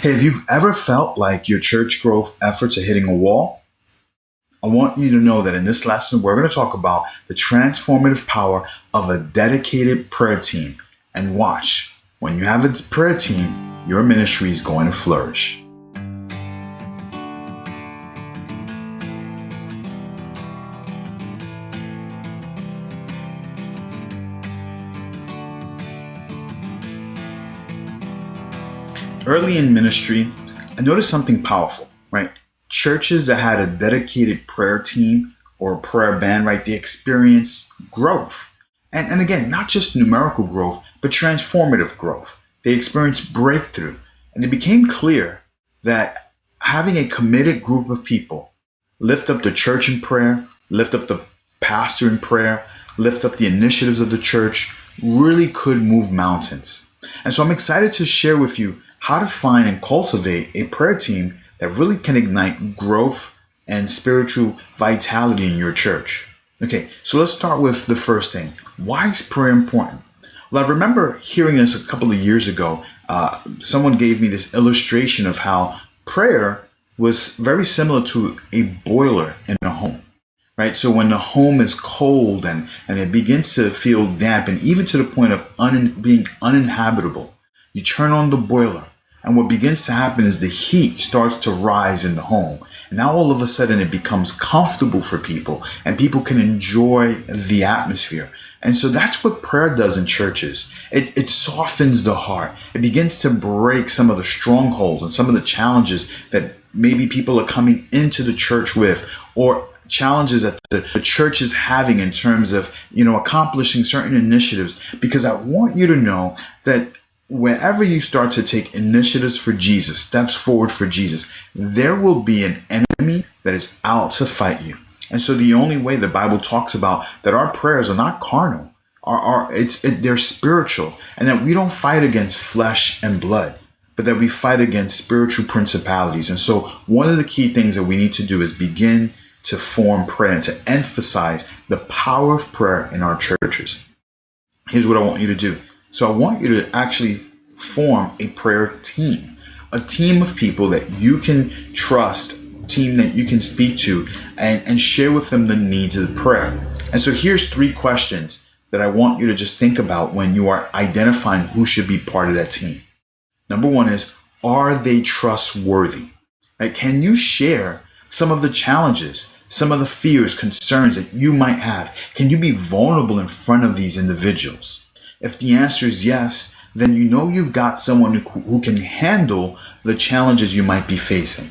Hey, if you've ever felt like your church growth efforts are hitting a wall, I want you to know that in this lesson, we're going to talk about the transformative power of a dedicated prayer team. And watch, when you have a prayer team, your ministry is going to flourish. Early in ministry, I noticed something powerful, right? Churches that had a dedicated prayer team or a prayer band, right, they experienced growth. And again, not just numerical growth, but transformative growth. They experienced breakthrough. And it became clear that having a committed group of people lift up the church in prayer, lift up the pastor in prayer, lift up the initiatives of the church, really could move mountains. And so I'm excited to share with you how to find and cultivate a prayer team that really can ignite growth and spiritual vitality in your church. Okay, so let's start with the first thing. Why is prayer important? Well, I remember hearing this a couple of years ago. Someone gave me this illustration of how prayer was very similar to a boiler in a home, right? So when the home is cold and it begins to feel damp and even to the point of being uninhabitable, you turn on the boiler. And what begins to happen is the heat starts to rise in the home. And now all of a sudden it becomes comfortable for people and people can enjoy the atmosphere. And so that's what prayer does in churches. It softens the heart. It begins to break some of the strongholds and some of the challenges that maybe people are coming into the church with, or challenges that the church is having in terms of, accomplishing certain initiatives. Because I want you to know that wherever you start to take initiatives for Jesus, steps forward for Jesus, there will be an enemy that is out to fight you. And so the only way the Bible talks about that our prayers are not carnal, they're spiritual, and that we don't fight against flesh and blood, but that we fight against spiritual principalities. And so one of the key things that we need to do is begin to form prayer and to emphasize the power of prayer in our churches. Here's what I want you to do. So I want you to actually form a prayer team, a team of people that you can trust, a team that you can speak to and share with them the needs of the prayer. And so here's 3 questions that I want you to just think about when you are identifying who should be part of that team. Number 1 is, are they trustworthy? Right? Can you share some of the challenges, some of the fears, concerns that you might have? Can you be vulnerable in front of these individuals? If the answer is yes, then you know you've got someone who can handle the challenges you might be facing.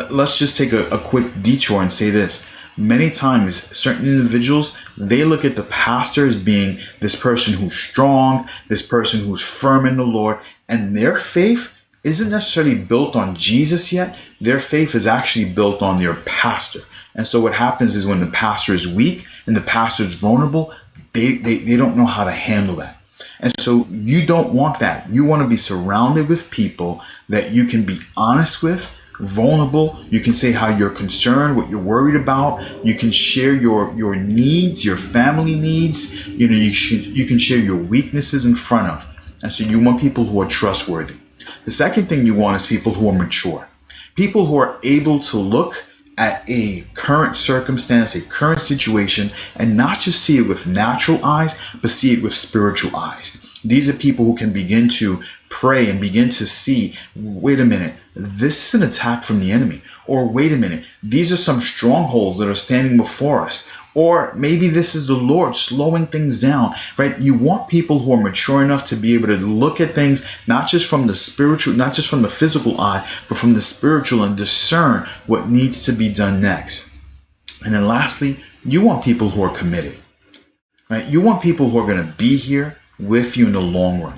Let's just take a quick detour and say this. Many times, certain individuals, they look at the pastor as being this person who's strong, this person who's firm in the Lord, and their faith isn't necessarily built on Jesus yet. Their faith is actually built on their pastor. And so what happens is when the pastor is weak and the pastor is vulnerable, they don't know how to handle that. And so you don't want that. You want to be surrounded with people that you can be honest with, vulnerable. You can say how you're concerned, what you're worried about. You can share your needs, your family needs. You can share your weaknesses in front of. And so you want people who are trustworthy. The second thing you want is people who are mature. People who are able to look at a current circumstance, a current situation, and not just see it with natural eyes, but see it with spiritual eyes. These are people who can begin to pray and begin to see, wait a minute, this is an attack from the enemy. Or wait a minute, these are some strongholds that are standing before us. Or maybe this is the Lord slowing things down, right? You want people who are mature enough to be able to look at things, not just from the spiritual, not just from the physical eye, but from the spiritual, and discern what needs to be done next. And then lastly, you want people who are committed, right? You want people who are going to be here with you in the long run.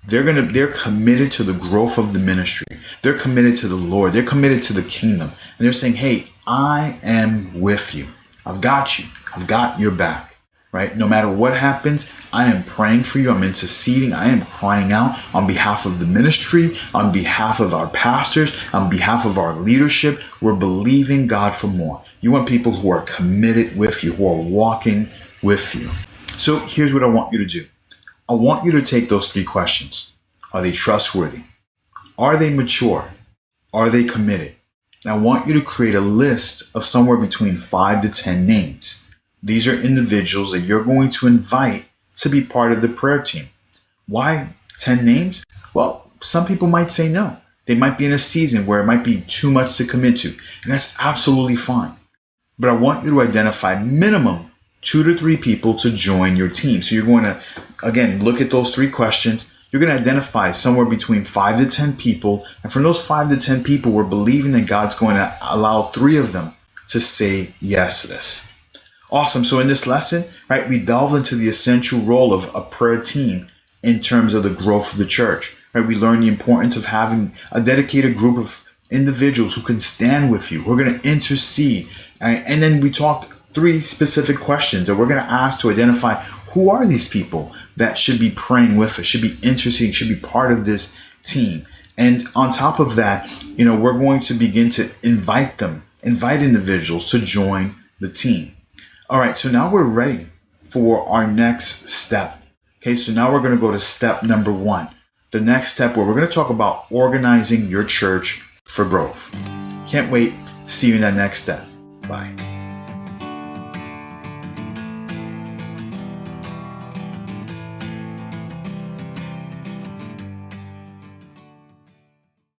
They're committed to the growth of the ministry. They're committed to the Lord. They're committed to the kingdom. And they're saying, hey, I am with you. I've got you. I've got your back, right? No matter what happens, I am praying for you. I'm interceding. I am crying out on behalf of the ministry, on behalf of our pastors, on behalf of our leadership. We're believing God for more. You want people who are committed with you, who are walking with you. So here's what I want you to do. I want you to take those 3 questions. Are they trustworthy? Are they mature? Are they committed? And I want you to create a list of somewhere between 5 to 10 names. These are individuals that you're going to invite to be part of the prayer team. Why 10 names? Well, some people might say no. They might be in a season where it might be too much to commit to, and that's absolutely fine. But I want you to identify minimum 2 to 3 people to join your team. So you're going to, again, look at those 3 questions. You're going to identify somewhere between 5 to 10 people. And from those 5 to 10 people, we're believing that God's going to allow 3 of them to say yes to this. Awesome. So in this lesson, right, we delve into the essential role of a prayer team in terms of the growth of the church. Right? We learn the importance of having a dedicated group of individuals who can stand with you, who are going to intercede. Right? And then we talked 3 specific questions that we're going to ask to identify who are these people that should be praying with us, should be interceding, should be part of this team. And on top of that, we're going to begin to invite individuals to join the team. All right, so now we're ready for our next step. Okay, so now we're going to go to step number 1. The next step where we're going to talk about organizing your church for growth. Can't wait. See you in that next step. Bye.